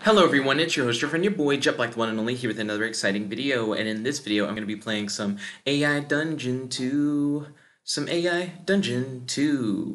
Hello everyone, it's your host, your friend, your boy, Jet Black, the one and only, here with another exciting video. And in this video, I'm going to be playing some AI Dungeon 2.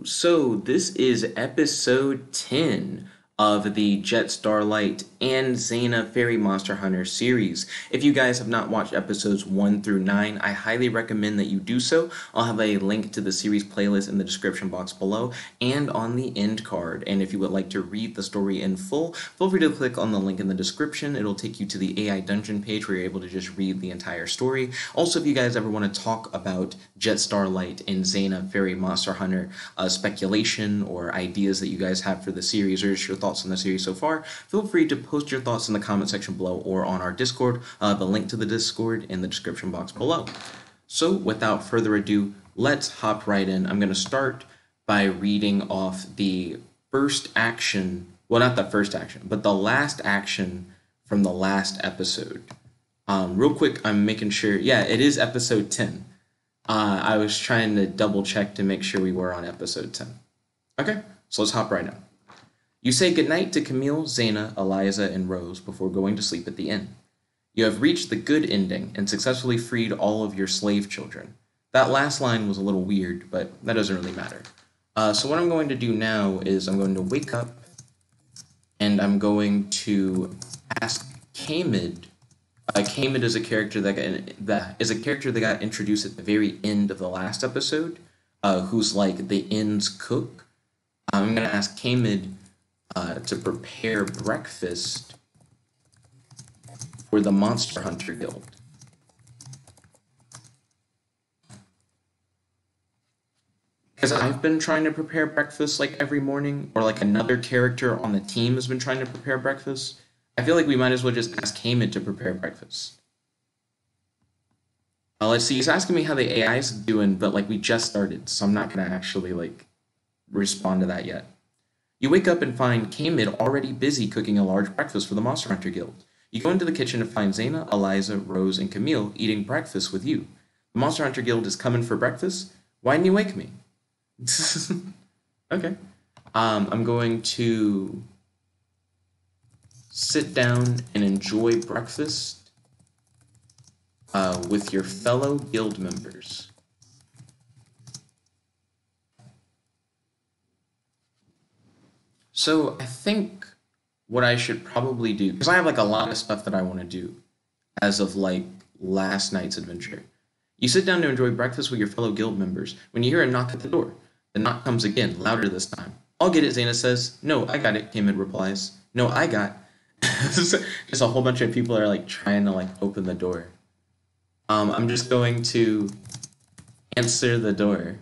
So this is episode 10 of the Jet, Starlight, and Zana Fairy Monster Hunter series. If you guys have not watched episodes 1 through 9, I highly recommend that you do so. I'll have a link to the series playlist in the description box below and on the end card. And if you would like to read the story in full, feel free to click on the link in the description. It'll take you to the AI Dungeon page where you're able to just read the entire story. Also, if you guys ever want to talk about Jet, Starlight, and Zana Fairy Monster Hunter speculation or ideas that you guys have for the series or just your thoughts on the series so far, feel free to post your thoughts in the comment section below or on our Discord. The link to the Discord in the description box below. So without further ado, let's hop right in. I'm going to start by reading off the first action, well, not the first action, but the last action from the last episode. Real quick, I'm making sure, yeah, it is episode 10. I was trying to double check to make sure we were on episode 10. Okay, so let's hop right in. You say goodnight to Camille, Zana, Eliza, and Rose before going to sleep at the inn. You have reached the good ending and successfully freed all of your slave children. That last line was a little weird, but that doesn't really matter. So what I'm going to do now is I'm going to wake up and I'm going to ask Kamid. Kamid is a character that got introduced at the very end of the last episode, who's like the inn's cook. I'm going to ask Kamid to prepare breakfast for the Monster Hunter Guild. Because I've been trying to prepare breakfast like every morning, or like another character on the team has been trying to prepare breakfast. I feel like we might as well just ask Kamid to prepare breakfast. Let's see, he's asking me how the AI is doing, but like we just started, so I'm not going to actually like respond to that yet. You wake up and find Kamid already busy cooking a large breakfast for the Monster Hunter Guild. You go into the kitchen and find Zana, Eliza, Rose, and Camille eating breakfast with you. The Monster Hunter Guild is coming for breakfast? Why didn't you wake me? Okay. I'm going to sit down and enjoy breakfast with your fellow guild members. So I think what I should probably do, because I have like a lot of stuff that I want to do as of like last night's adventure. You sit down to enjoy breakfast with your fellow guild members when you hear a knock at the door. The knock comes again, louder this time. I'll get it, Zana says. No, I got it, Kamid replies. No, I got. Just a whole bunch of people are like trying to like open the door. I'm just going to answer the door.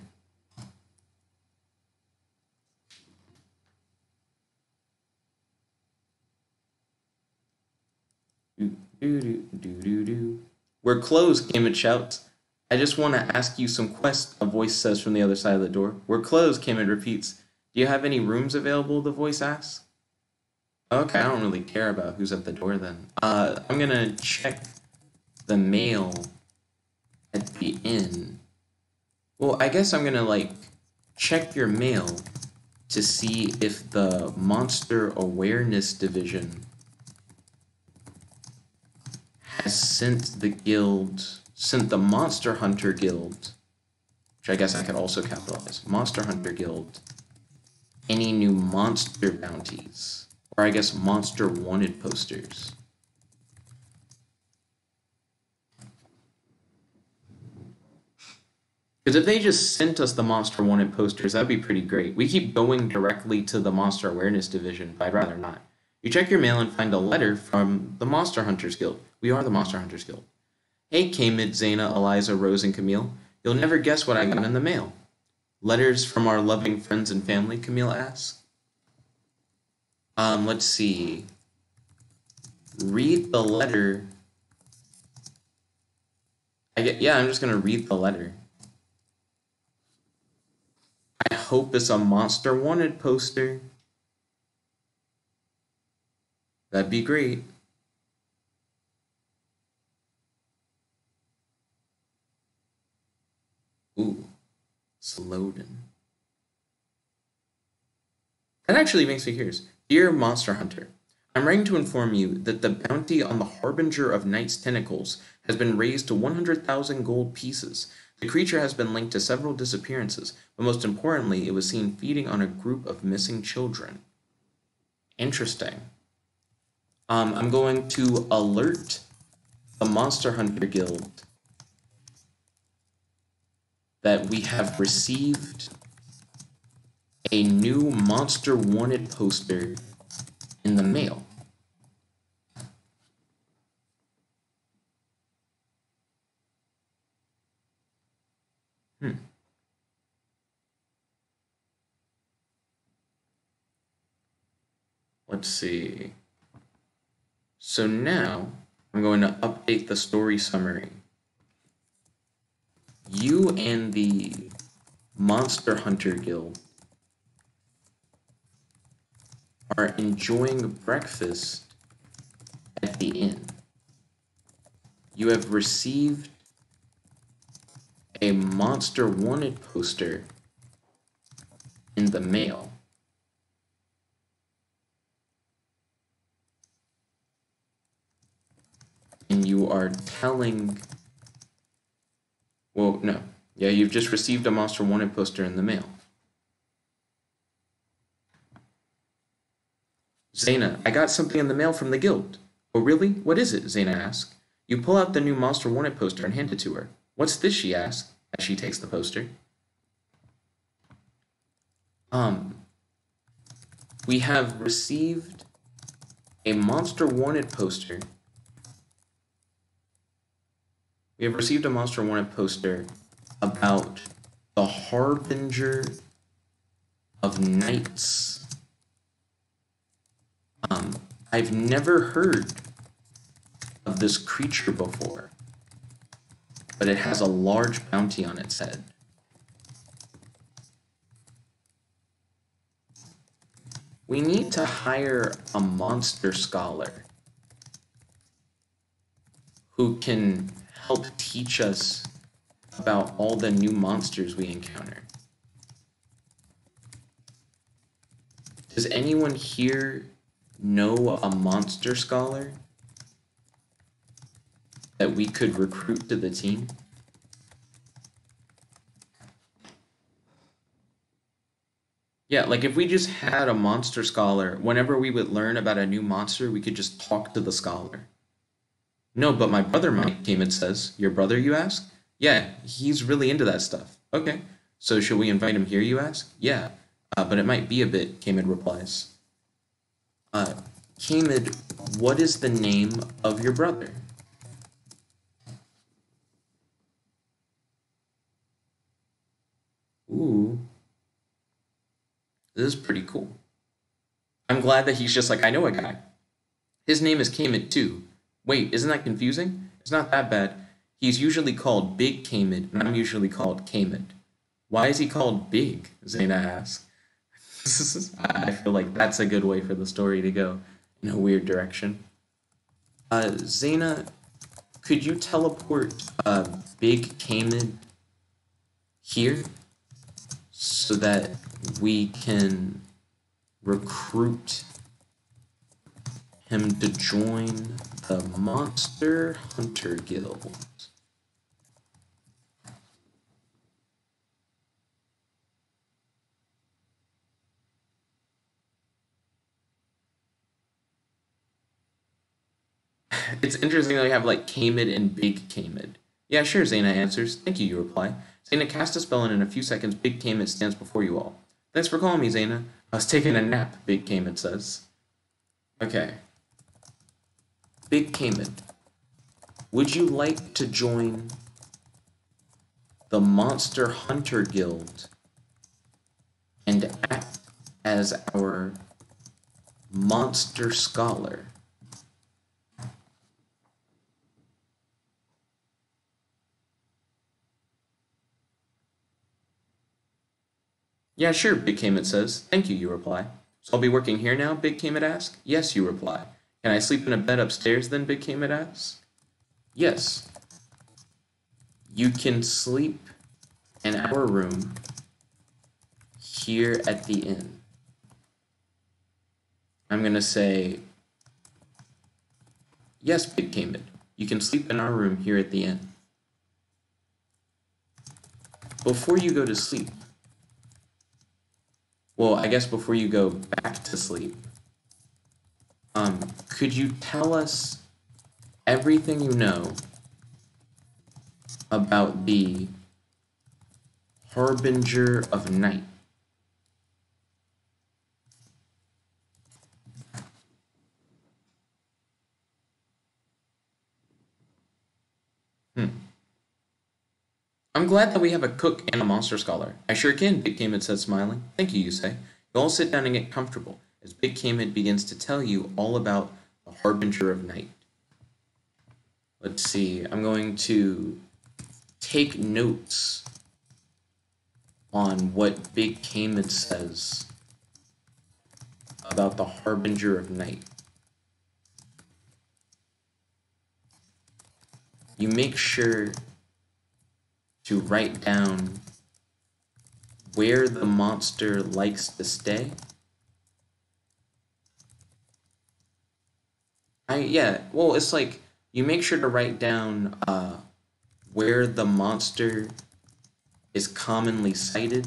We're closed, Kamid shouts. I just want to ask you some quests, a voice says from the other side of the door. We're closed, Kamid repeats. Do you have any rooms available, the voice asks. Okay, I don't really care about who's at the door then. I'm gonna check the mail at the inn. Well, I guess I'm gonna like check your mail to see if the Monster Awareness Division has sent the Monster Hunter Guild, which I guess I could also capitalize, Monster Hunter Guild, any new monster bounties, or I guess monster wanted posters. Because if they just sent us the monster wanted posters, that'd be pretty great. We keep going directly to the Monster Awareness Division, but I'd rather not. You check your mail and find a letter from the Monster Hunters Guild. We are the Monster Hunters Guild. Hey, Kamid, Zana, Eliza, Rose, and Camille. You'll never guess what I got in the mail. Letters from our loving friends and family, Camille asks. Let's see. Read the letter. Yeah, I'm just going to read the letter. I hope it's a monster wanted poster. That'd be great. Ooh, Sloden. That actually makes me curious. Dear Monster Hunter, I'm writing to inform you that the bounty on the Harbinger of Night's Tentacles has been raised to 100,000 gold pieces. The creature has been linked to several disappearances, but most importantly, it was seen feeding on a group of missing children. Interesting. I'm going to alert the Monster Hunter Guild that we have received a new Monster Wanted poster in the mail. Let's see. So now I'm going to update the story summary. You and the Monster Hunter Guild are enjoying breakfast at the inn. You have received a Monster Wanted poster in the mail. And you are telling... Well, no. Yeah, you've just received a Monster Wanted poster in the mail. Zana, I got something in the mail from the guild. Oh, really? What is it? Zana asked. You pull out the new Monster Wanted poster and hand it to her. What's this? She asks, as she takes the poster. We have received a Monster Wanted poster. We have received a Monster Wanted poster about the Harbinger of Nights. I've never heard of this creature before, but it has a large bounty on its head. We need to hire a monster scholar who can help teach us about all the new monsters we encounter. Does anyone here know a monster scholar that we could recruit to the team? Yeah, like if we just had a monster scholar, whenever we would learn about a new monster, we could just talk to the scholar. No, but my brother might, Kamen says. Your brother, you ask? Yeah, he's really into that stuff. Okay, so should we invite him here, you ask? Yeah, but it might be a bit, Kamen replies. Kamen, what is the name of your brother? Ooh. This is pretty cool. I'm glad that he's just like, I know a guy. His name is Kamen too. Wait, isn't that confusing? It's not that bad. He's usually called Big Kamen, and I'm usually called Kamen. Why is he called Big? Zana asks. I feel like that's a good way for the story to go in a weird direction. Zana, could you teleport Big Kamen here so that we can recruit him to join the Monster Hunter Guild? It's interesting that we have like Kamen and Big Kamen. Yeah, sure, Zana answers. Thank you, you reply. Zana casts a spell and in a few seconds, Big Kamen stands before you all. Thanks for calling me, Zana. I was taking a nap, Big Kamen says. Okay. Big Kamen, would you like to join the Monster Hunter Guild and act as our monster scholar? Yeah, sure, Big Kamen says. Thank you, you reply. So I'll be working here now, Big Kamen asks. Yes, you reply. Can I sleep in a bed upstairs then, Big Kamen asks? Yes. You can sleep in our room here at the inn. I'm going to say Yes, Big Cayman. You can sleep in our room here at the inn. Before you go to sleep, well, I guess before you go back to sleep, could you tell us everything you know about the Harbinger of Night? I'm glad that we have a cook and a monster scholar. I sure can, Big Cayman said, smiling. Thank you, Yusei. You all sit down and get comfortable, as Big Cayman begins to tell you all about the Harbinger of Night. Let's see, I'm going to take notes on what Big Cayman says about the Harbinger of Night. You make sure to write down where the monster likes to stay. Well, it's like you make sure to write down where the monster is commonly sighted,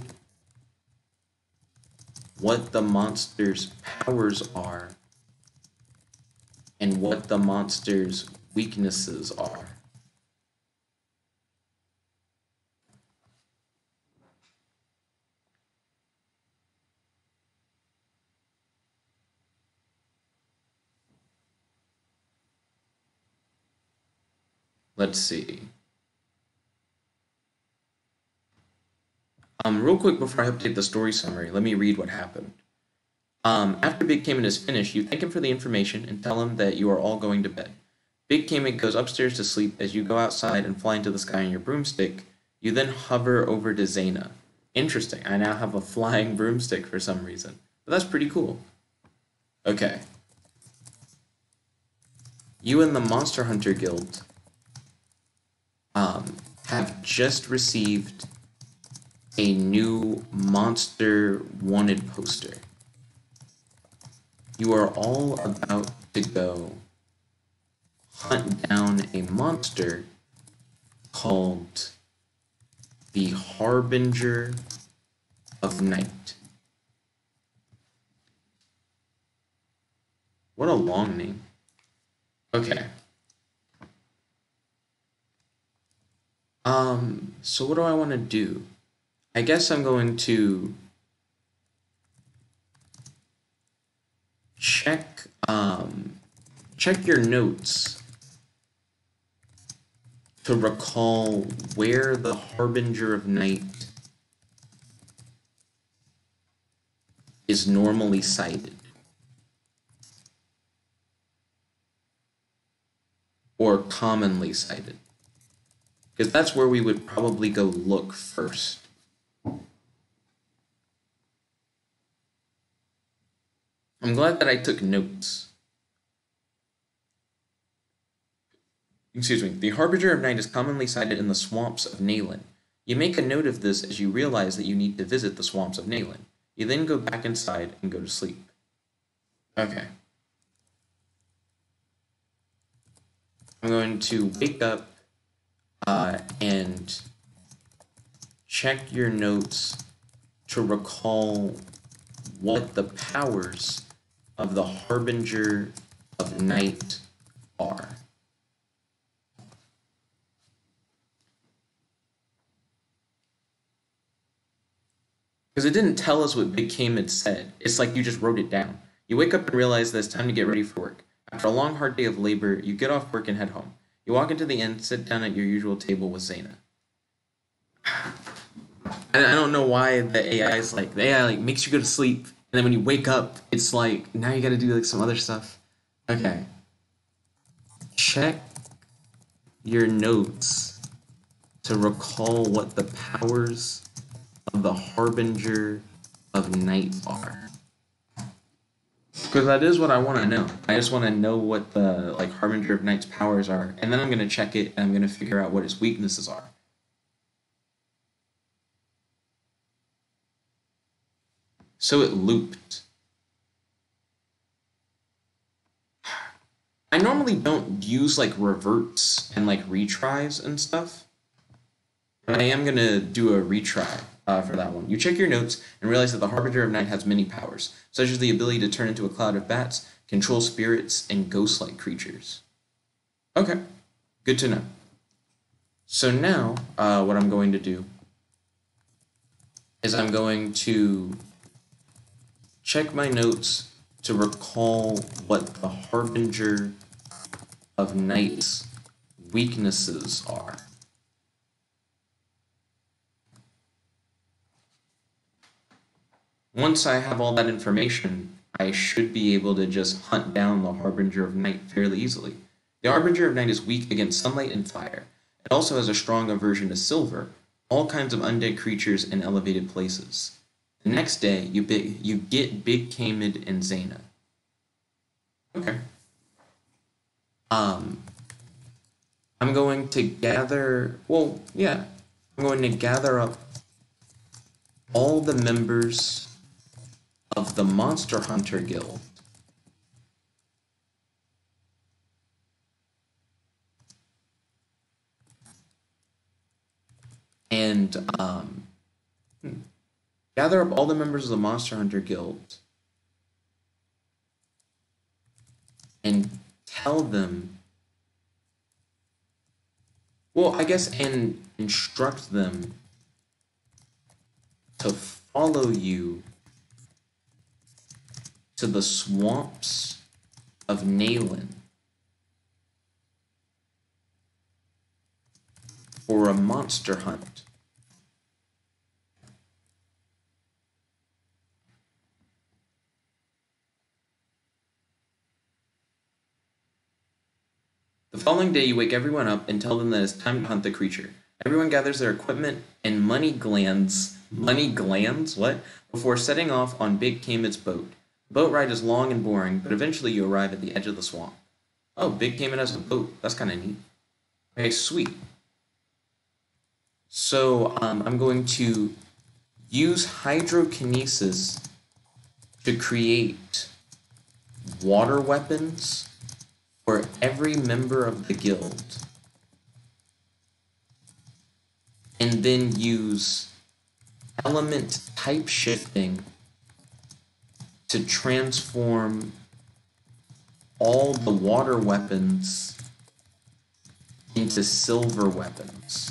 what the monster's powers are, and what the monster's weaknesses are. Let's see. Real quick before I update the story summary, let me read what happened. After Big Cayman is finished, you thank him for the information and tell him that you are all going to bed. Big Cayman goes upstairs to sleep as you go outside and fly into the sky on your broomstick. You then hover over to Zana. Interesting, I now have a flying broomstick for some reason. But that's pretty cool. Okay. You and the Monster Hunter Guild have just received a new monster wanted poster. You are all about to go hunt down a monster called the Harbinger of Night. What a long name. Okay. So what do I want to do? I guess I'm going to check your notes to recall where the Harbinger of Night is normally sighted. Or commonly sighted. Because that's where we would probably go look first. I'm glad that I took notes. Excuse me. The Harbinger of Night is commonly sighted in the swamps of Nayland. You make a note of this as you realize that you need to visit the swamps of Nayland. You then go back inside and go to sleep. Okay. I'm going to wake up and check your notes to recall what the powers of the Harbinger of Night are. Because it didn't tell us what Big Cayman said. It's like you just wrote it down. You wake up and realize that it's time to get ready for work. After a long, hard day of labor, you get off work and head home. You walk into the inn, sit down at your usual table with Zana. And I don't know why the AI makes you go to sleep, and then when you wake up, it's like, now you gotta do like some other stuff. Okay. Check your notes to recall what the powers of the Harbinger of Night are. Because that is what I want to know. I just want to know what the Harbinger of Night's powers are, and then I'm going to check it, and I'm going to figure out what its weaknesses are. So it looped. I normally don't use like reverts and like retries and stuff, but I am gonna do a retry for that one. You check your notes and realize that the Harbinger of Night has many powers, such as the ability to turn into a cloud of bats, control spirits, and ghost-like creatures. Okay, good to know. So now, what I'm going to do is I'm going to check my notes to recall what the Harbinger of Night's weaknesses are. Once I have all that information, I should be able to just hunt down the Harbinger of Night fairly easily. The Harbinger of Night is weak against sunlight and fire. It also has a strong aversion to silver, all kinds of undead creatures, and elevated places. The next day, you get Big Kamid and Zana. Okay. I'm going to gather... Well, yeah. I'm going to gather up all the members of the Monster Hunter Guild. And gather up all the members of the Monster Hunter Guild and tell them, well, I guess, and instruct them to follow you to the swamps of Nayland for a monster hunt. The following day, you wake everyone up and tell them that it's time to hunt the creature. Everyone gathers their equipment and money glands, what? Before setting off on Big Kamid's boat. The boat ride is long and boring, but eventually you arrive at the edge of the swamp. Oh, Big Kamid has a boat. That's kind of neat. Okay, sweet. So, I'm going to use hydrokinesis to create water weapons for every member of the guild, and then use element type shifting to transform all the water weapons into silver weapons.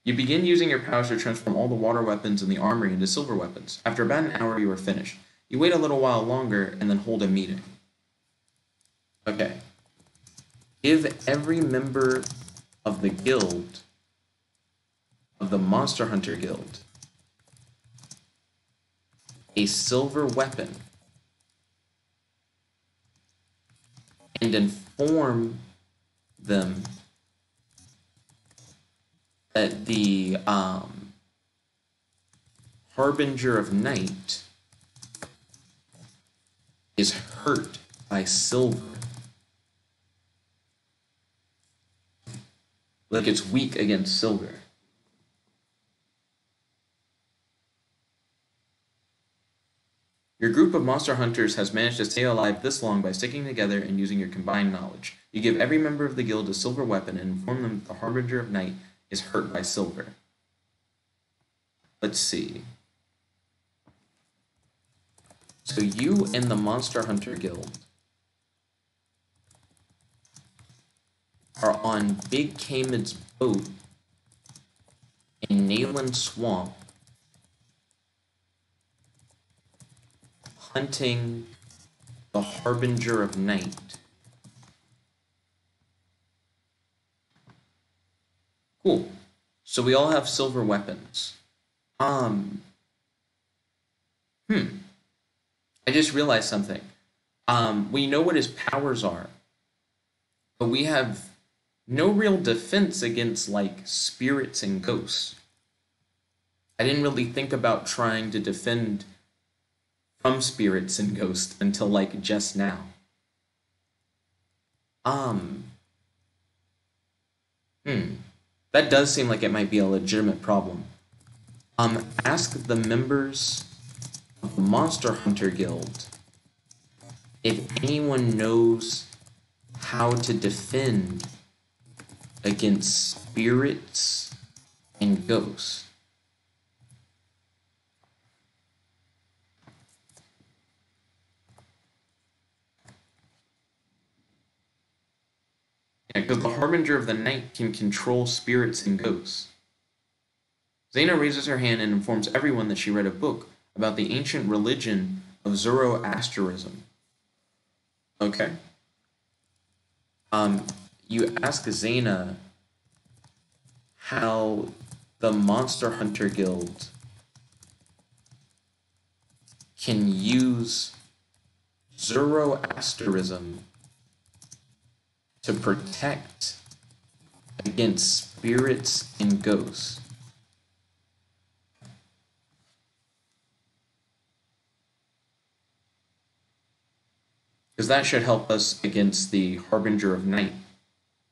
You begin using your powers to transform all the water weapons in the armory into silver weapons. After about an hour, you are finished. You wait a little while longer and then hold a meeting. Okay. Give every member of the guild, of the Monster Hunter Guild, a silver weapon and inform them that the Harbinger of Night is hurt by silver. Like it's weak against silver. Your group of monster hunters has managed to stay alive this long by sticking together and using your combined knowledge. You give every member of the guild a silver weapon and inform them that the Harbinger of Night is hurt by silver. Let's see. So you and the Monster Hunter Guild are on Big Kamid's boat in Nayland Swamp, hunting the Harbinger of Night. Cool. So we all have silver weapons. I just realized something. We know what his powers are, but we have no real defense against, like, spirits and ghosts. I didn't really think about trying to defend from spirits and ghosts until, like, just now. That does seem like it might be a legitimate problem. Ask the members of the Monster Hunter Guild if anyone knows how to defend against spirits and ghosts. Yeah, because the Harbinger of the Night can control spirits and ghosts. Zana raises her hand and informs everyone that she read a book about the ancient religion of Zoroastrianism. Okay. You ask Zana how the Monster Hunter Guild can use Zoroastrianism to protect against spirits and ghosts. Because that should help us against the Harbinger of Night.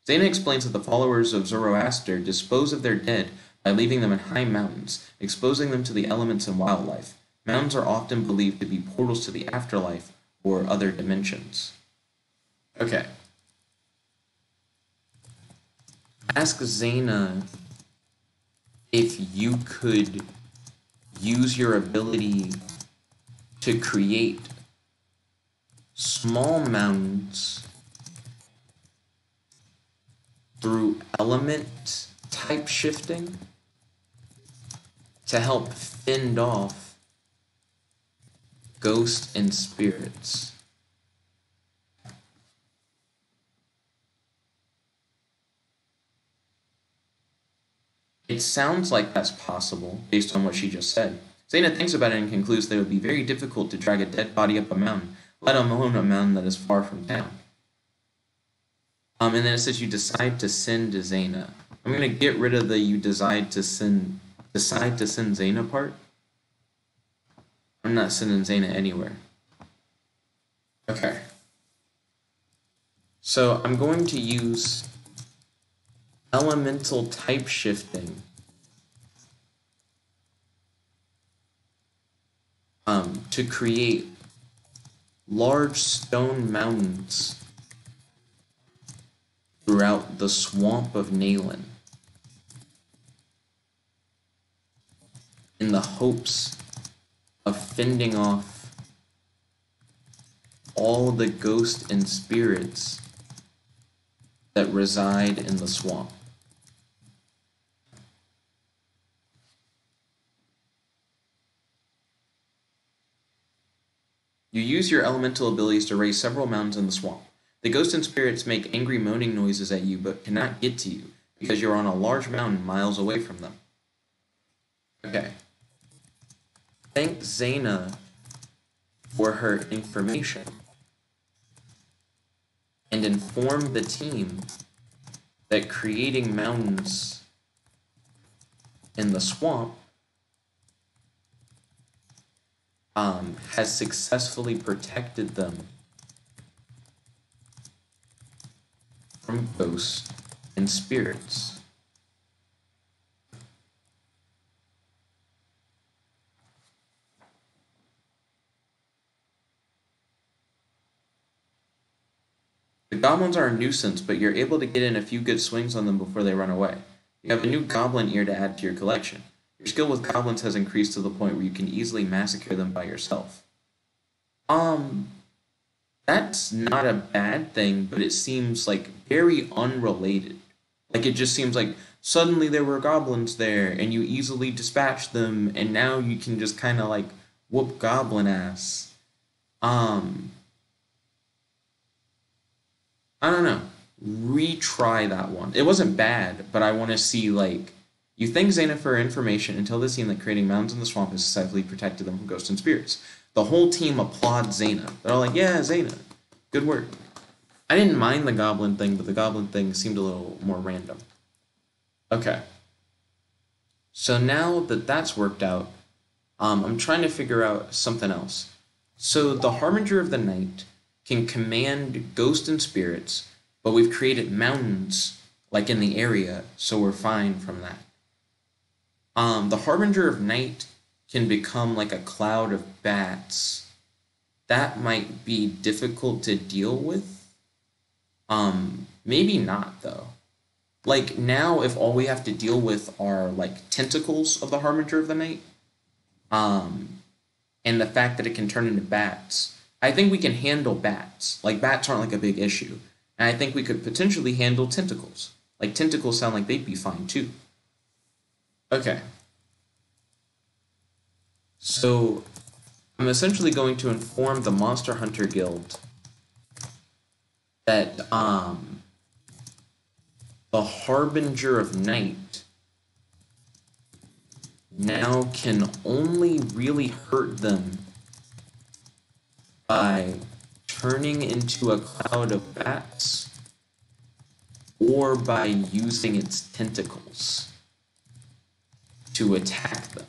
Zana explains that the followers of Zoroaster dispose of their dead by leaving them in high mountains, exposing them to the elements and wildlife. Mountains are often believed to be portals to the afterlife or other dimensions. Okay. Ask Zana if you could use your ability to create small mountains through element type shifting to help fend off ghosts and spirits. It sounds like that's possible based on what she just said. Zana thinks about it and concludes that it would be very difficult to drag a dead body up a mountain, let alone a mountain that is far from town. And then it says you decide to send Zana. I'm gonna get rid of the you decide to send Zana part. I'm not sending Zana anywhere. Okay. So I'm going to use elemental type shifting to create large stone mountains throughout the swamp of Nalen in the hopes of fending off all the ghosts and spirits that reside in the swamp. You use your elemental abilities to raise several mountains in the swamp. The ghosts and spirits make angry moaning noises at you but cannot get to you because you're on a large mountain miles away from them. Okay. Thank Zana for her information and inform the team that creating mountains in the swamp has successfully protected them from ghosts and spirits. The goblins are a nuisance, but you're able to get in a few good swings on them before they run away. You have a new goblin ear to add to your collection. Your skill with goblins has increased to the point where you can easily massacre them by yourself. That's not a bad thing, but it seems like very unrelated. Like it just seems like suddenly there were goblins there and you easily dispatched them and now you can just kind of like whoop goblin ass. I don't know. Retry that one. It wasn't bad, but I want to see like you thank Zana for her information and tell the team that creating mountains in the swamp has successfully protected them from ghosts and spirits. The whole team applauds Zana. They're all like, yeah, Zana. Good work. I didn't mind the goblin thing, but the goblin thing seemed a little more random. Okay. So now that that's worked out, I'm trying to figure out something else. So the Harbinger of the Night can command ghosts and spirits, but we've created mountains like in the area, so we're fine from that. The Harbinger of Night can become like a cloud of bats. That might be difficult to deal with. Maybe not though. Like now, if all we have to deal with are like tentacles of the Harbinger of the Night, and the fact that it can turn into bats, I think we can handle bats. Like bats aren't like a big issue, and I think we could potentially handle tentacles. Like tentacles sound like they'd be fine too. Okay. So I'm essentially going to inform the Monster Hunter Guild that the Harbinger of Night now can only really hurt them by turning into a cloud of bats or by using its tentacles to attack them.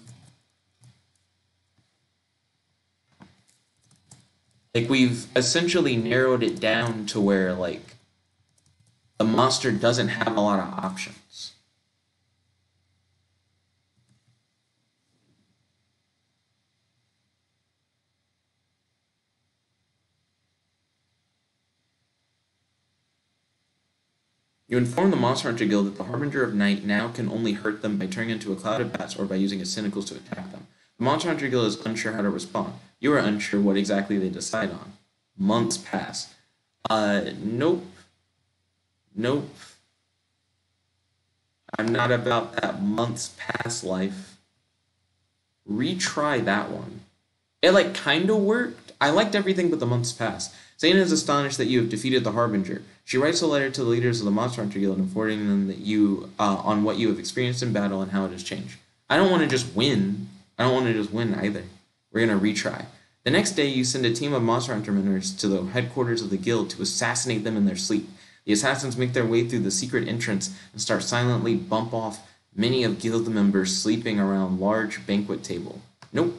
Like, we've essentially narrowed it down to where, like, the monster doesn't have a lot of options. You inform the Monster Hunter Guild that the Harbinger of Night now can only hurt them by turning into a cloud of bats or by using its tentacles to attack them. The Monster Hunter Guild is unsure how to respond. You are unsure what exactly they decide on. Months pass. Nope. Nope. I'm not about that months pass life. Retry that one. It, like, kind of worked. I liked everything but the months pass. Zana is astonished that you have defeated the Harbinger. She writes a letter to the leaders of the Monster Hunter Guild informing them that you on what you have experienced in battle and how it has changed. I don't want to just win. I don't want to just win either. We're going to retry. The next day, you send a team of Monster Hunter members to the headquarters of the guild to assassinate them in their sleep. The assassins make their way through the secret entrance and start silently bump off many of guild members sleeping around large banquet table. Nope.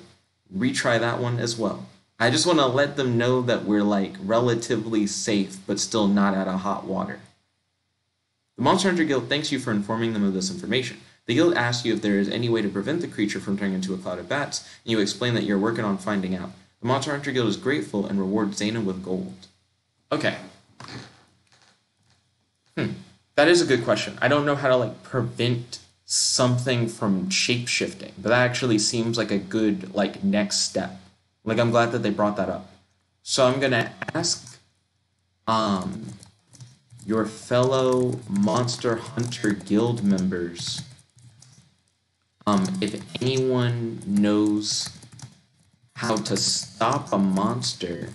Retry that one as well. I just want to let them know that we're, like, relatively safe, but still not out of hot water. The Monster Hunter Guild thanks you for informing them of this information. The guild asks you if there is any way to prevent the creature from turning into a cloud of bats, and you explain that you're working on finding out. The Monster Hunter Guild is grateful and rewards Zana with gold. Okay. That is a good question. I don't know how to, like, prevent something from shape-shifting, but that actually seems like a good, like, next step. Like, I'm glad that they brought that up. So I'm gonna ask your fellow Monster Hunter Guild members if anyone knows how to stop a monster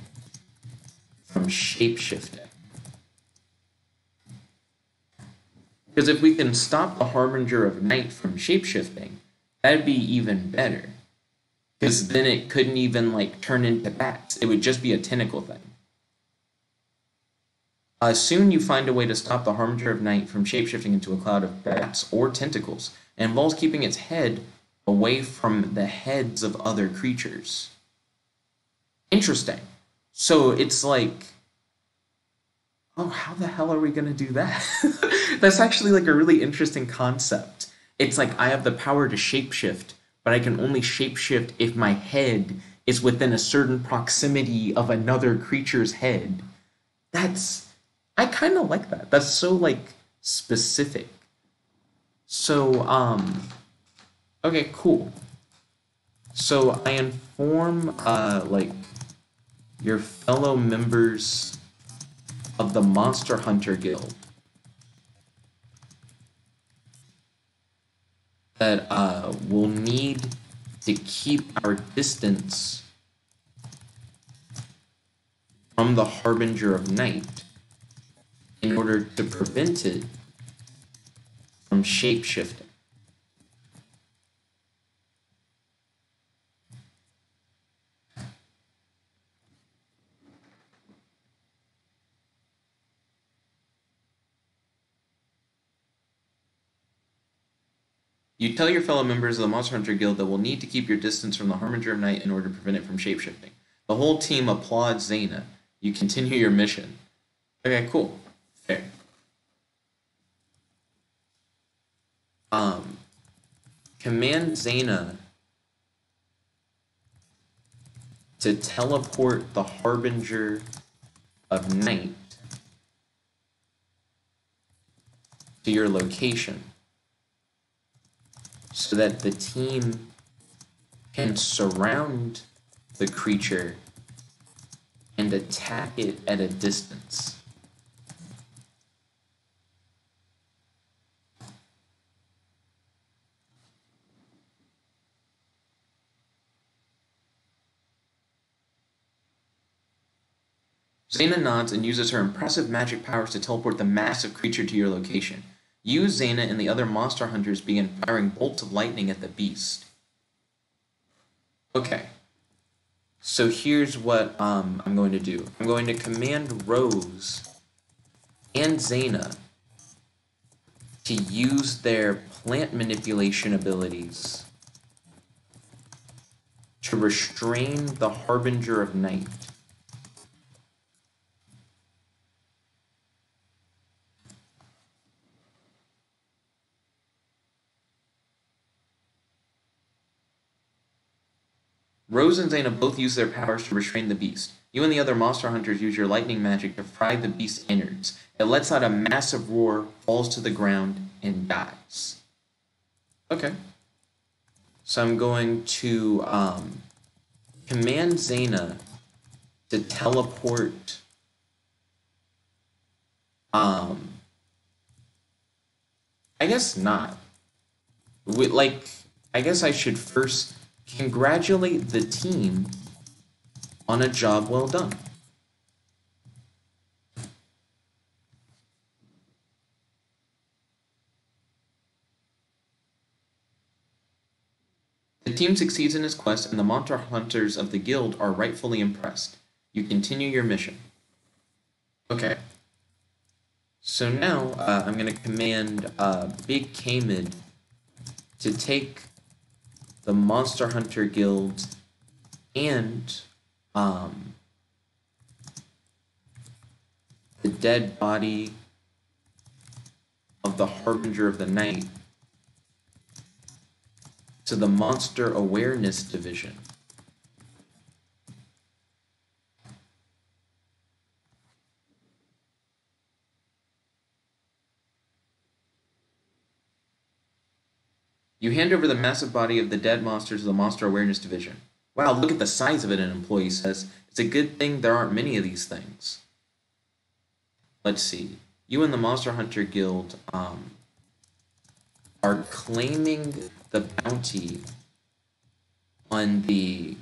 from shape-shifting. Because if we can stop the Harbinger of Night from shape-shifting, that'd be even better. Because then it couldn't even, like, turn into bats. It would just be a tentacle thing. Soon you find a way to stop the Harbinger of Night from shapeshifting into a cloud of bats or tentacles, and involves keeping its head away from the heads of other creatures. Interesting. So it's like, oh, how the hell are we going to do that? That's actually, like, a really interesting concept. It's like, I have the power to shapeshift, but I can only shapeshift if my head is within a certain proximity of another creature's head. I kind of like that. That's so, like, specific. So, okay, cool. So I inform, like, your fellow members of the Monster Hunter Guild that we'll need to keep our distance from the Harbinger of Night in order to prevent it from shape-shifting. You tell your fellow members of the Monster Hunter Guild that we'll need to keep your distance from the Harbinger of Night in order to prevent it from shapeshifting. The whole team applauds Zana. You continue your mission. Okay, cool. Fair. command Zana to teleport the Harbinger of Night to your location so that the team can surround the creature and attack it at a distance. Zana nods and uses her impressive magic powers to teleport the massive creature to your location. You, Zana, and the other monster hunters begin firing bolts of lightning at the beast. Okay. So here's what I'm going to do. I'm going to command Rose and Zana to use their plant manipulation abilities to restrain the Harbinger of Night. Rose and Zana both use their powers to restrain the beast. You and the other monster hunters use your lightning magic to fry the beast's innards. It lets out a massive roar, falls to the ground, and dies. Okay. So I'm going to command Zana to teleport I guess not. I guess I should first congratulate the team on a job well done. The team succeeds in its quest, and the monster hunters of the guild are rightfully impressed. You continue your mission. Okay. So now I'm going to command Big K-Mid to take the Monster Hunter Guild and the dead body of the Harbinger of the Night to the Monster Awareness Division. You hand over the massive body of the dead monster to the Monster Awareness Division. Wow, look at the size of it, an employee says. It's a good thing there aren't many of these things. Let's see. You and the Monster Hunter Guild are claiming the bounty on the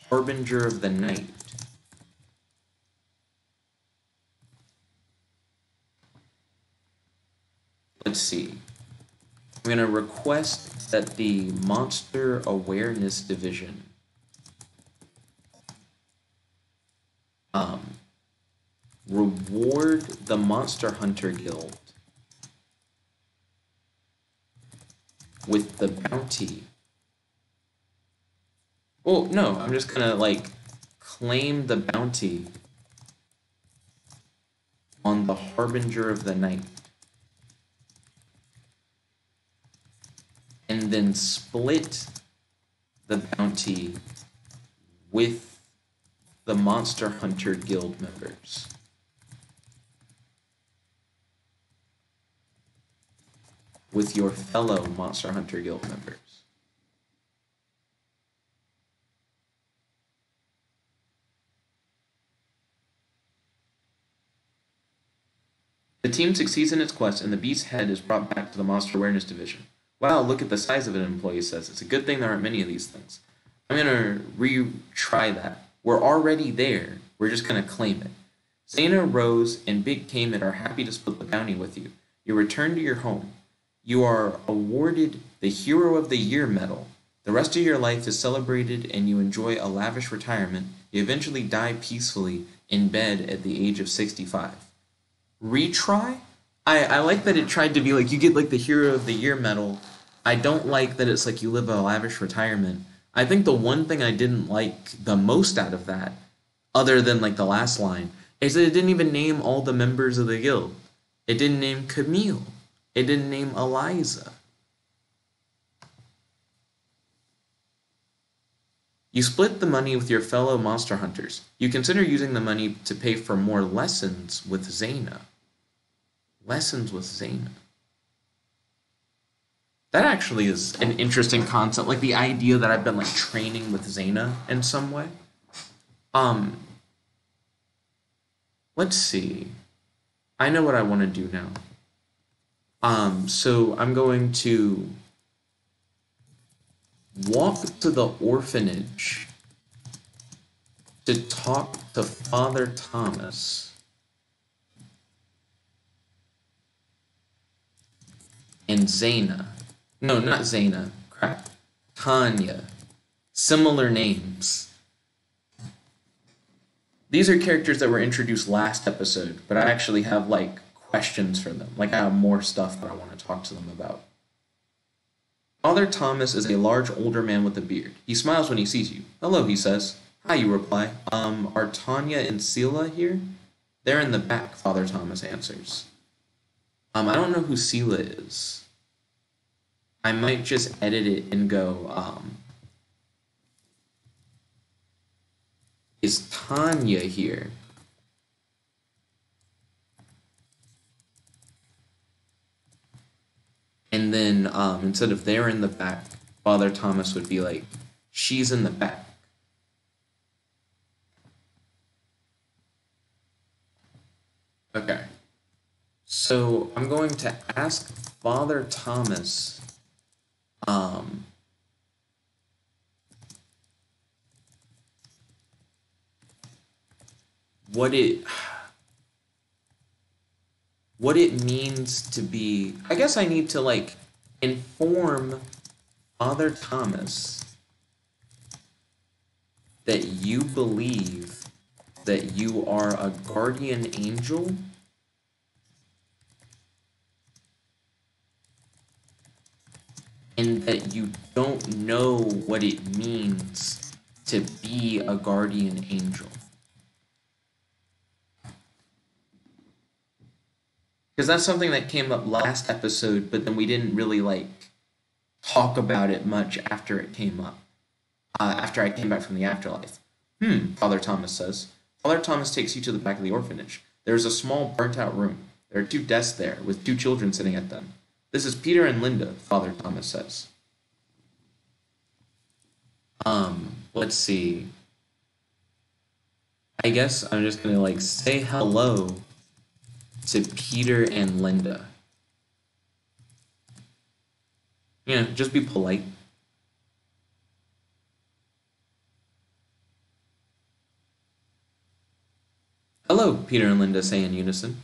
Harbinger of the Night. Let's see. I'm going to request that the Monster Awareness Division reward the Monster Hunter Guild with the bounty. Well, no, I'm just going to, claim the bounty on the Harbinger of the Night. And then split the bounty with the Monster Hunter Guild members. With your fellow Monster Hunter Guild members. The team succeeds in its quest, and the beast's head is brought back to the Monster Awareness Division. Wow, look at the size of it, an employee says. It's a good thing there aren't many of these things. I'm going to retry that. We're already there. We're just going to claim it. Zana, Rose, and Big K-Mid are happy to split the bounty with you. You return to your home. You are awarded the Hero of the Year medal. The rest of your life is celebrated and you enjoy a lavish retirement. You eventually die peacefully in bed at the age of 65. Retry? I like that it tried to be you get the Hero of the Year medal. I don't like that it's you live a lavish retirement. I think the one thing I didn't like the most out of that, other than the last line, is that it didn't even name all the members of the guild. It didn't name Camille. It didn't name Eliza. You split the money with your fellow monster hunters. You consider using the money to pay for more lessons with Zana. Lessons with Zana. That actually is an interesting concept, like the idea that I've been like training with Zana in some way. Let's see. I know what I want to do now. So I'm going to walk to the orphanage to talk to Father Tomas and Zana. No, not Zana. Crap. Tanya. Similar names. These are characters that were introduced last episode, but I actually have, like, questions for them. Like, I have more stuff that I want to talk to them about. Father Tomas is a large, older man with a beard. He smiles when he sees you. Hello, he says. Hi, you reply. Are Tanya and Sela here? They're in the back, Father Tomas answers. I don't know who Sela is. I might just edit it and go, is Tanya here? And then instead of they're in the back, Father Tomas would be like, she's in the back. Okay. So I'm going to ask Father Tomas what it means to be. I guess I need to like inform Father Tomas that you believe that you are a guardian angel and that you don't know what it means to be a guardian angel. Because that's something that came up last episode, but then we didn't really, like, talk about it much after it came up. After I came back from the afterlife. Father Tomas says. Father Tomas takes you to the back of the orphanage. There is a small burnt-out room. There are 2 desks there, with 2 children sitting at them. This is Peter and Linda, Father Tomas says. Let's see. I guess I'm just gonna, like, say hello to Peter and Linda. You know, just be polite. Hello, Peter and Linda say in unison.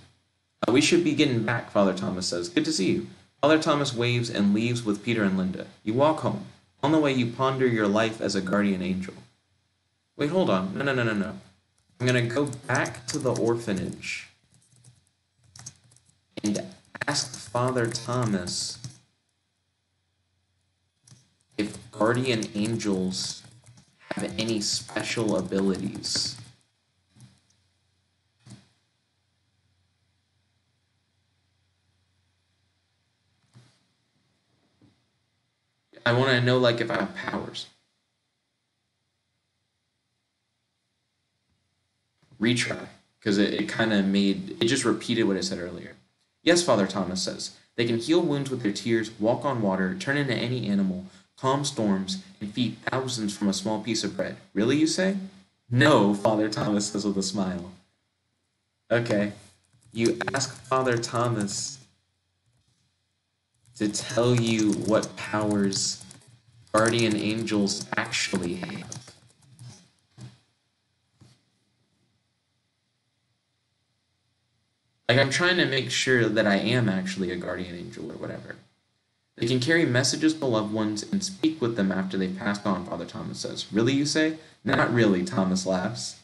We should be getting back, Father Tomas says. Good to see you. Father Tomas waves and leaves with Peter and Linda. You walk home. On the way, you ponder your life as a guardian angel. Wait, hold on. No. I'm going to go back to the orphanage and ask Father Tomas if guardian angels have any special abilities. I want to know, like, if I have powers. Retry, because it kind of it just repeated what it said earlier. Yes, Father Tomas says. They can heal wounds with their tears, walk on water, turn into any animal, calm storms, and feed thousands from a small piece of bread. Really, you say? No, Father Tomas says with a smile. Okay. You ask Father Tomas to tell you what powers guardian angels actually have. Like, I'm trying to make sure that I am actually a guardian angel or whatever. They can carry messages to loved ones and speak with them after they've passed on, Father Tomas says. Really, you say? Not really, Thomas laughs.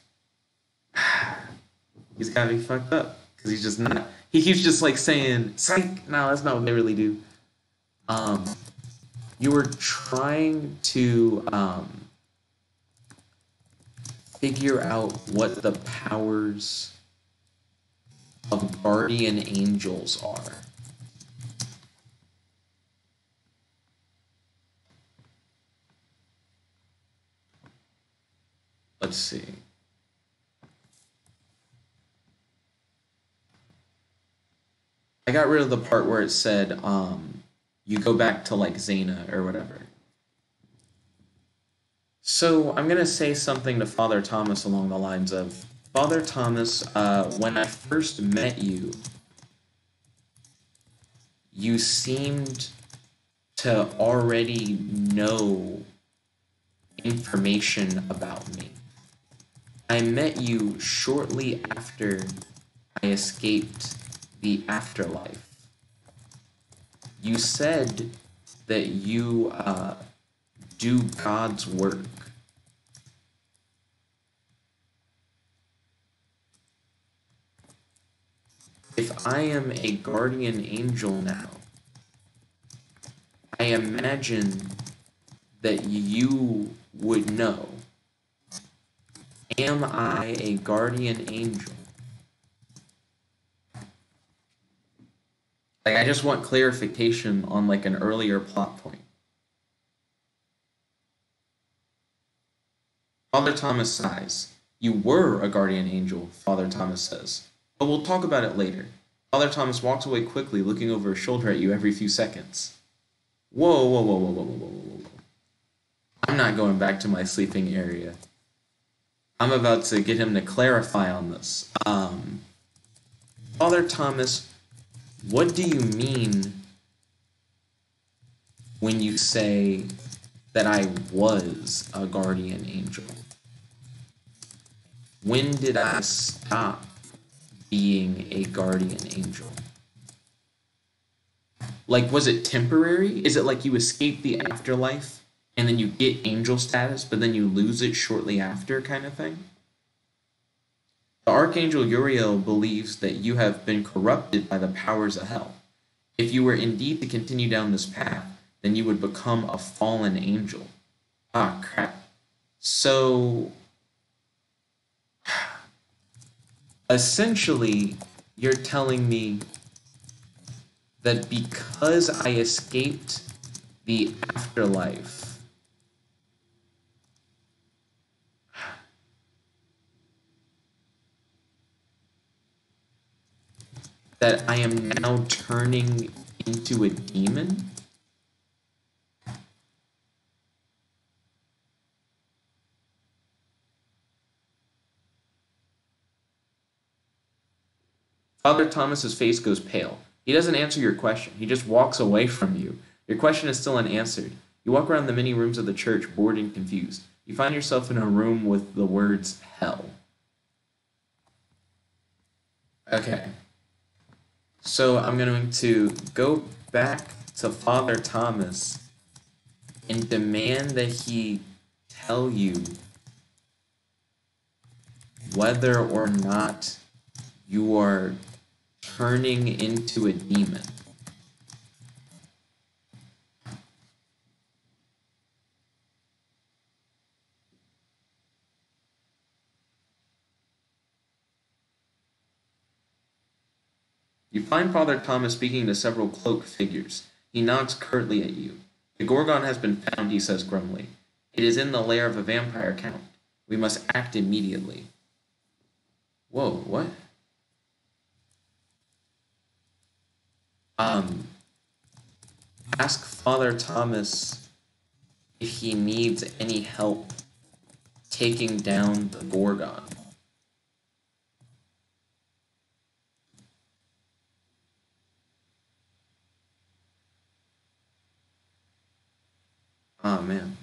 He's gotta be fucked up, because he's just not... He keeps just, like, saying, psych! No, that's not what they really do. You were trying to, figure out what the powers of guardian angels are. let's see. I got rid of the part where it said, you go back to like Zana or whatever. So I'm going to say something to Father Tomas along the lines of, Father Tomas, when I first met you, you seemed to already know information about me. I met you shortly after I escaped the afterlife. You said that you do God's work. If I am a guardian angel now, I imagine that you would know. Am I a guardian angel? Like, I just want clarification on like an earlier plot point. Father Tomas sighs. You were a guardian angel, Father Tomas says. But we'll talk about it later. Father Tomas walks away quickly, looking over his shoulder at you every few seconds. Whoa, whoa, whoa, whoa, whoa, whoa, whoa, whoa, whoa. I'm not going back to my sleeping area. I'm about to get him to clarify on this. Father Tomas, what do you mean when you say that I was a guardian angel? When did I stop being a guardian angel? Like, was it temporary? Is it like you escape the afterlife and then you get angel status, but then you lose it shortly after, kind of thing? The Archangel Uriel believes that you have been corrupted by the powers of hell. If you were indeed to continue down this path, then you would become a fallen angel. Ah, crap. So, essentially, you're telling me that because I escaped the afterlife, that I am now turning into a demon? Father Thomas's face goes pale. He doesn't answer your question. He just walks away from you. Your question is still unanswered. You walk around the many rooms of the church, bored and confused. You find yourself in a room with the words hell. Okay. So I'm going to go back to Father Tomas and demand that he tell you whether or not you are turning into a demon. You find Father Tomas speaking to several cloaked figures. He nods curtly at you. The Gorgon has been found, he says grumly. It is in the lair of a vampire count. We must act immediately. Whoa, what? Ask Father Tomas if he needs any help taking down the Gorgon. Ah, man.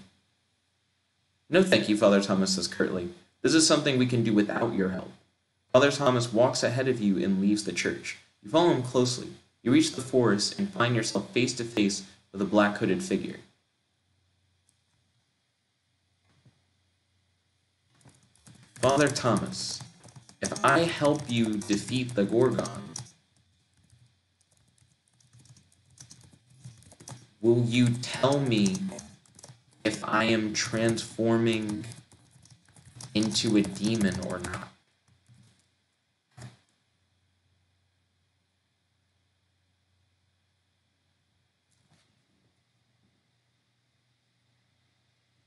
No thank you, Father Tomas says curtly. This is something we can do without your help. Father Tomas walks ahead of you and leaves the church. You follow him closely. You reach the forest and find yourself face to face with a black hooded figure. Father Tomas, if I help you defeat the Gorgon, will you tell me if I am transforming into a demon or not?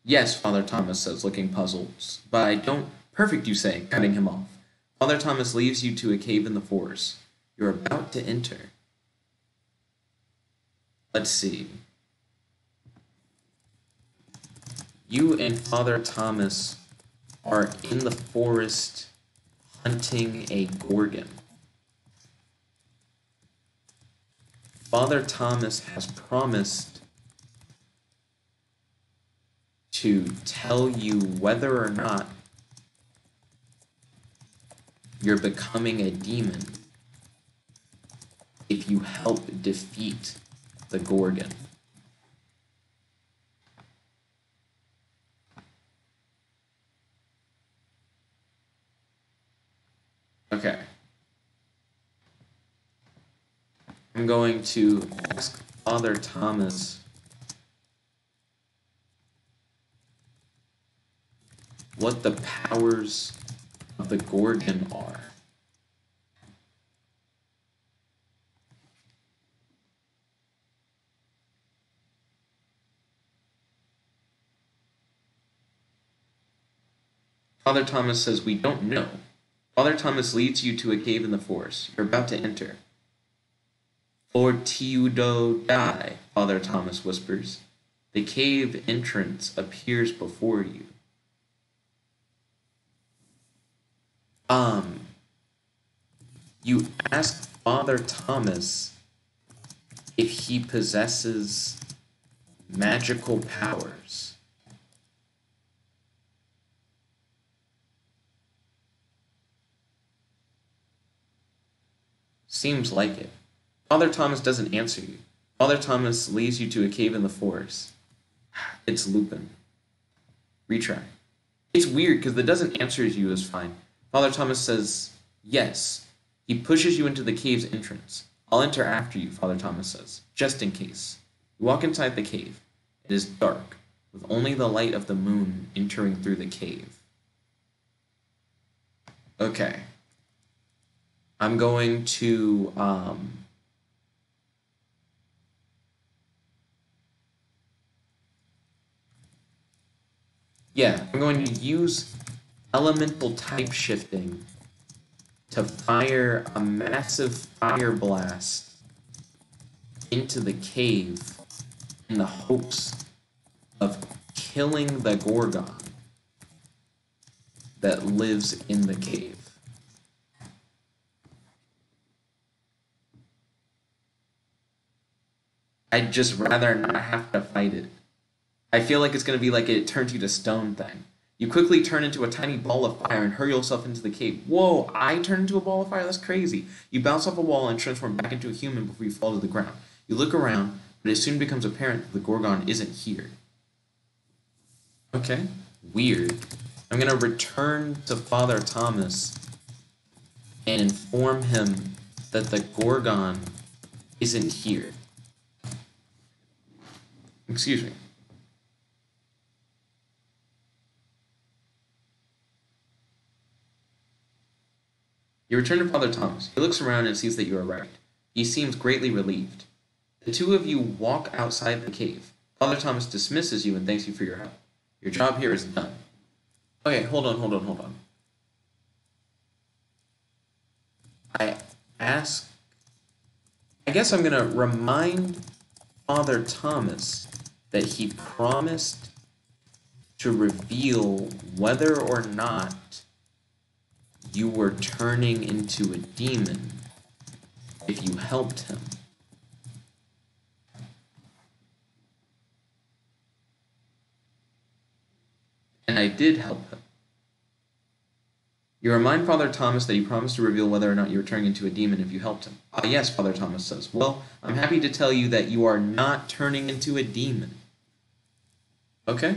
Yes, Father Thomas says, looking puzzled. But I don't... Perfect, you say, cutting him off. Father Thomas leads you to a cave in the forest. You're about to enter. Let's see. You and Father Thomas are in the forest hunting a gorgon. Father Thomas has promised to tell you whether or not you're becoming a demon if you help defeat the gorgon. Okay. I'm going to ask Father Thomas what the powers of the gorgon are. Father Thomas says, we don't know. Father Thomas leads you to a cave in the forest. You're about to enter. Fortiudo die, Father Thomas whispers. The cave entrance appears before you. You ask Father Thomas if he possesses magical powers. Seems like it. Father Thomas doesn't answer you. Father Thomas leads you to a cave in the forest. It's Lupin. Retry. It's weird because the doesn't answer you is fine. Father Thomas says, yes. He pushes you into the cave's entrance. I'll enter after you, Father Thomas says, just in case. You walk inside the cave. It is dark, with only the light of the moon entering through the cave. Okay. I'm going to, I'm going to use elemental type shifting to fire a massive fire blast into the cave in the hopes of killing the gorgon that lives in the cave. I'd just rather not have to fight it. I feel like it's going to be like it turns you to stone thing. You quickly turn into a tiny ball of fire and hurl yourself into the cave. Whoa, I turn into a ball of fire? That's crazy. You bounce off a wall and transform back into a human before you fall to the ground. You look around, but it soon becomes apparent that the gorgon isn't here. Okay, weird. I'm going to return to Father Thomas and inform him that the gorgon isn't here. Excuse me. You return to Father Thomas. He looks around and sees that you are right. He seems greatly relieved. The two of you walk outside the cave. Father Thomas dismisses you and thanks you for your help. Your job here is done. Okay, hold on. I guess I'm going to remind Father Thomas that he promised to reveal whether or not you were turning into a demon if you helped him. And I did help him. You remind Father Thomas that he promised to reveal whether or not you were turning into a demon if you helped him. Ah, yes, Father Thomas says. Well, I'm happy to tell you that you are not turning into a demon. Okay?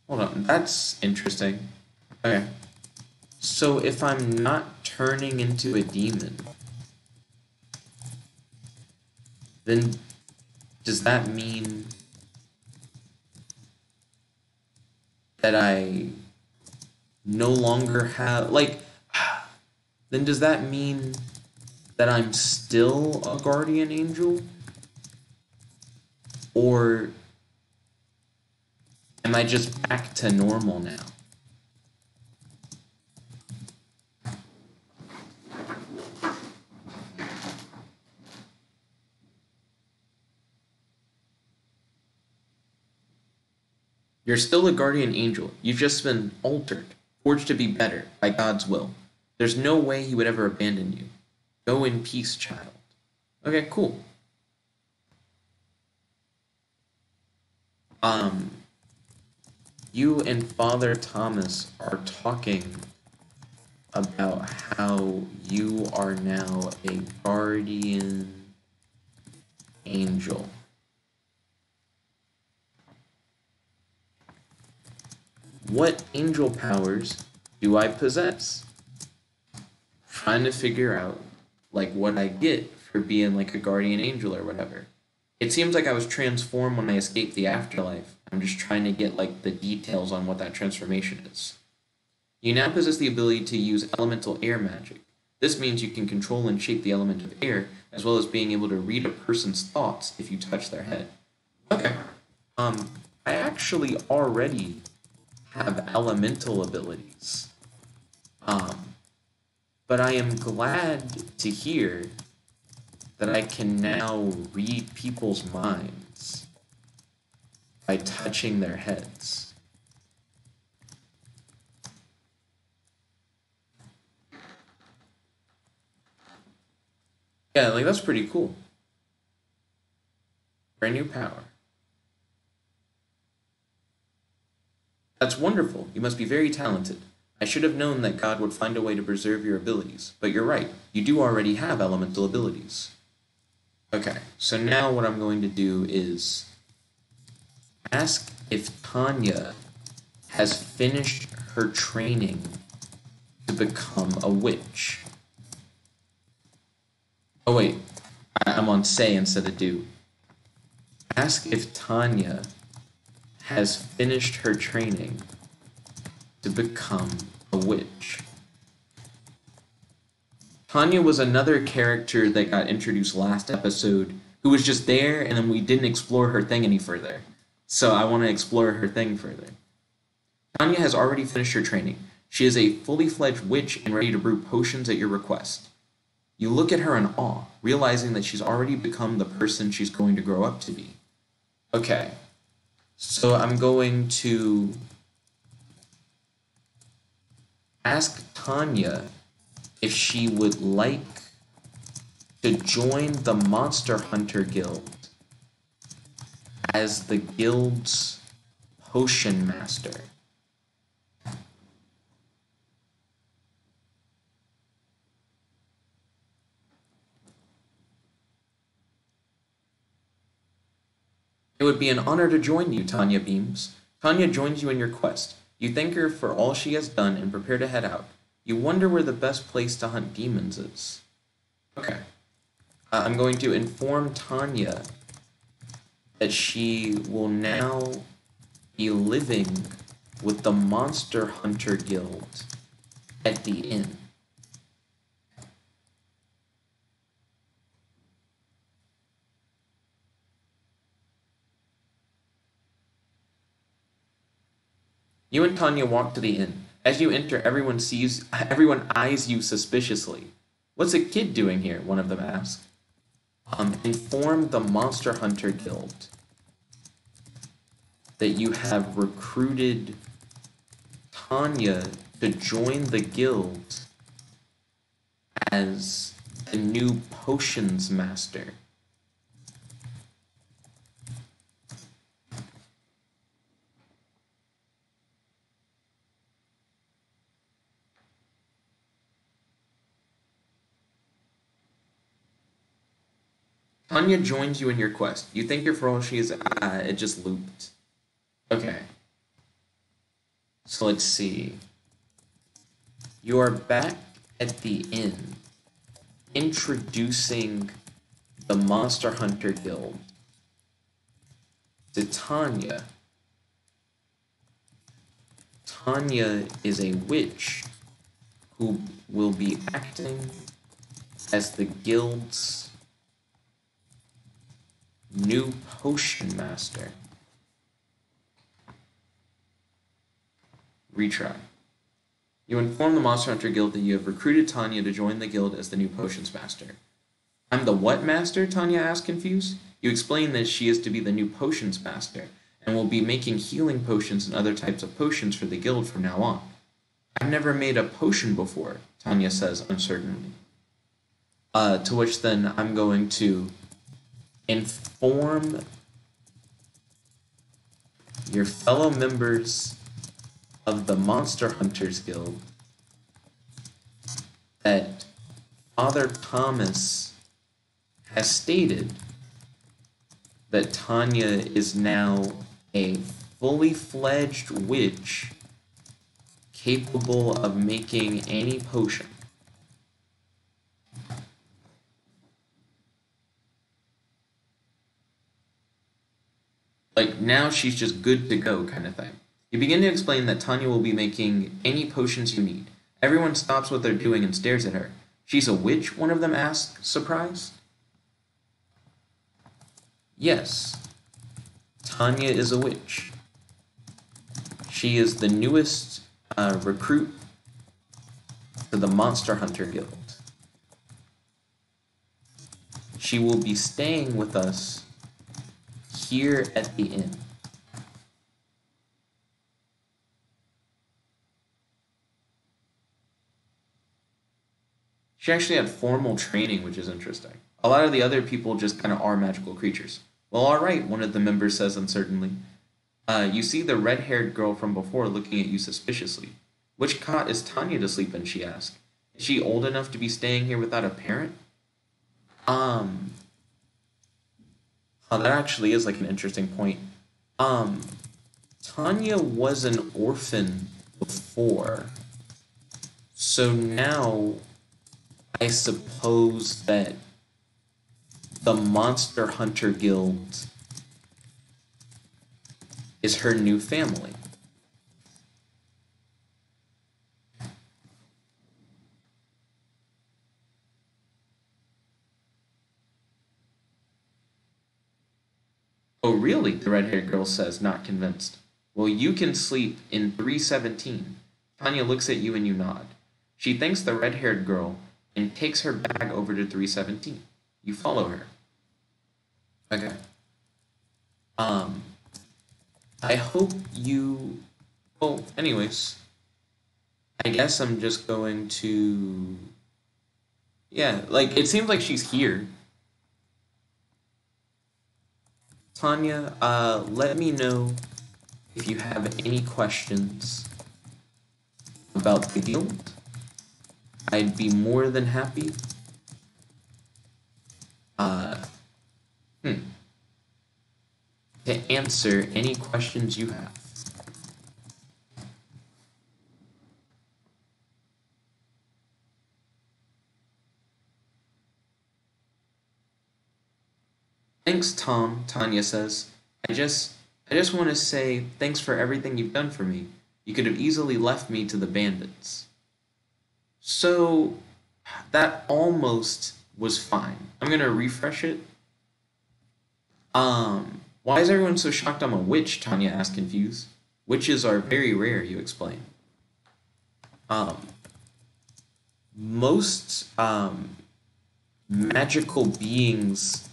Hold on, that's interesting. Okay. So if I'm not turning into a demon, then does that mean that I no longer have, then does that mean that I'm still a guardian angel? Or am I just back to normal now? You're still a guardian angel. You've just been altered, forged to be better by God's will. There's no way he would ever abandon you. Go in peace, child. Okay, cool. You and Father Tomas are talking about how you are now a guardian angel. What angel powers do I possess? Trying to figure out, like, what I get for being, like, a guardian angel or whatever. It seems like I was transformed when I escaped the afterlife. I'm just trying to get, like, the details on what that transformation is. You now possess the ability to use elemental air magic. This means you can control and shape the element of air, as well as being able to read a person's thoughts if you touch their head. Okay. I actually already have elemental abilities. But I am glad to hear that I can now read people's minds by touching their heads. Yeah, like, that's pretty cool. Brand new power. That's wonderful. You must be very talented. I should have known that God would find a way to preserve your abilities. But you're right. You do already have elemental abilities. Okay, so now what I'm going to do is ask if Tanya has finished her training to become a witch. Oh wait, I'm on say instead of do. Ask if Tanya has finished her training to become a witch. Tanya was another character that got introduced last episode who was just there, and then we didn't explore her thing any further. So I want to explore her thing further. Tanya has already finished her training. She is a fully fledged witch and ready to brew potions at your request. You look at her in awe, realizing that she's already become the person she's going to grow up to be. Okay, so I'm going to ask Tanya if she would like to join the Monster Hunter Guild as the guild's potion master. It would be an honor to join you, Tanya beams. Tanya joins you in your quest. You thank her for all she has done and prepare to head out. You wonder where the best place to hunt demons is. Okay. I'm going to inform Tanya that she will now be living with the Monster Hunter Guild at the inn. You and Tanya walk to the inn. As you enter, everyone eyes you suspiciously. What's a kid doing here? One of them asks. Inform the Monster Hunter Guild that you have recruited Tanya to join the guild as the new potions master. Tanya joins you in your quest. You thank her for all she is. It just looped. Okay. So let's see. You are back at the inn, introducing the Monster Hunter Guild to Tanya. Tanya is a witch who will be acting as the guild's new potion master. Retry. You inform the Monster Hunter Guild that you have recruited Tanya to join the guild as the new potions master. I'm the what master? Tanya asked, confused. You explain that she is to be the new potions master, and will be making healing potions and other types of potions for the guild from now on. I've never made a potion before, Tanya says uncertainly. To which then I'm going to inform your fellow members of the Monster Hunters Guild that Father Tomas has stated that Tanya is now a fully fledged witch capable of making any potion. Like, now she's just good to go kind of thing. You begin to explain that Tanya will be making any potions you need. Everyone stops what they're doing and stares at her. She's a witch? One of them asks, surprised. Yes, Tanya is a witch. She is the newest recruit to the Monster Hunter Guild. She will be staying with us here at the inn. She actually had formal training, which is interesting. A lot of the other people just kind of are magical creatures. Well, all right, one of the members says uncertainly. You see the red-haired girl from before looking at you suspiciously. Which cot is Tanya to sleep in, she asked. Is she old enough to be staying here without a parent? Oh, that actually is like an interesting point. Tanya was an orphan before. So now I suppose that the Monster Hunter Guild is her new family. Oh, really? The red-haired girl says, not convinced. Well, you can sleep in 317. Tanya looks at you and you nod. She thanks the red-haired girl and takes her bag over to 317. You follow her. Okay. I hope you... Well, anyways. I guess I'm just going to... Yeah, like, it seems like she's here. Tanya, let me know if you have any questions about the guild. I'd be more than happy to answer any questions you have. Thanks, Tom, Tanya says. I just want to say thanks for everything you've done for me. You could have easily left me to the bandits. So, that almost was fine. I'm going to refresh it. Why is everyone so shocked I'm a witch? Tanya asked, confused. Witches are very rare, you explain. Most magical beings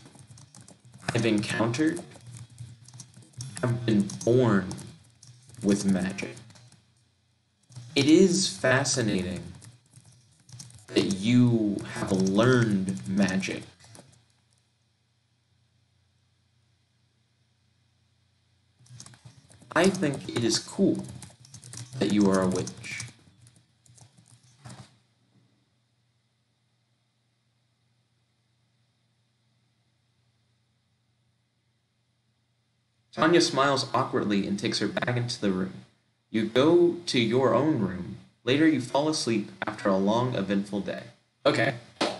I've encountered have been born with magic. It is fascinating that you have learned magic. I think it is cool that you are a witch. Tanya smiles awkwardly and takes her bag into the room. You go to your own room. Later, you fall asleep after a long, eventful day. Okay,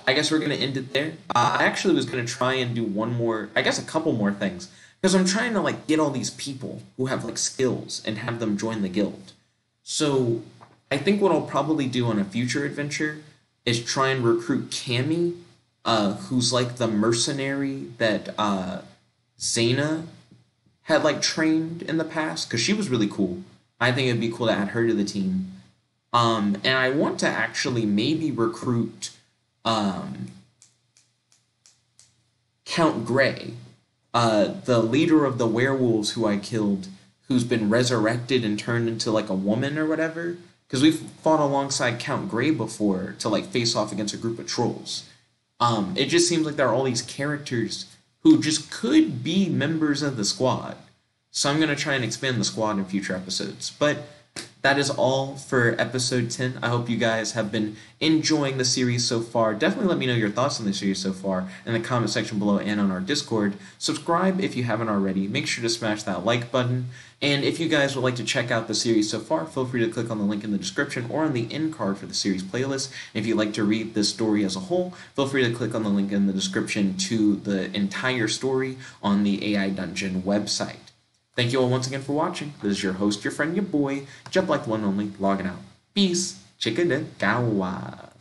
I guess we're going to end it there. I actually was going to try and do one more, I guess a couple more things. Because I'm trying to, like, get all these people who have, like, skills and have them join the guild. So, I think what I'll probably do on a future adventure is try and recruit Cammy, who's, like, the mercenary that Zana had like trained in the past, because she was really cool. I think it'd be cool to add her to the team. And I want to actually maybe recruit um, Count Gray, the leader of the werewolves who I killed, who's been resurrected and turned into like a woman or whatever. Because we've fought alongside Count Gray before to like face off against a group of trolls. It just seems like there are all these characters who just could be members of the squad. So I'm going to try and expand the squad in future episodes. But that is all for episode 10. I hope you guys have been enjoying the series so far. Definitely let me know your thoughts on the series so far in the comment section below and on our Discord. Subscribe if you haven't already. Make sure to smash that like button. And if you guys would like to check out the series so far, feel free to click on the link in the description or on the end card for the series playlist. If you'd like to read this story as a whole, feel free to click on the link in the description to the entire story on the AI Dungeon website. Thank you all once again for watching. This is your host, your friend, your boy, Jep like the one and only, logging out. Peace. Chicken and gawa.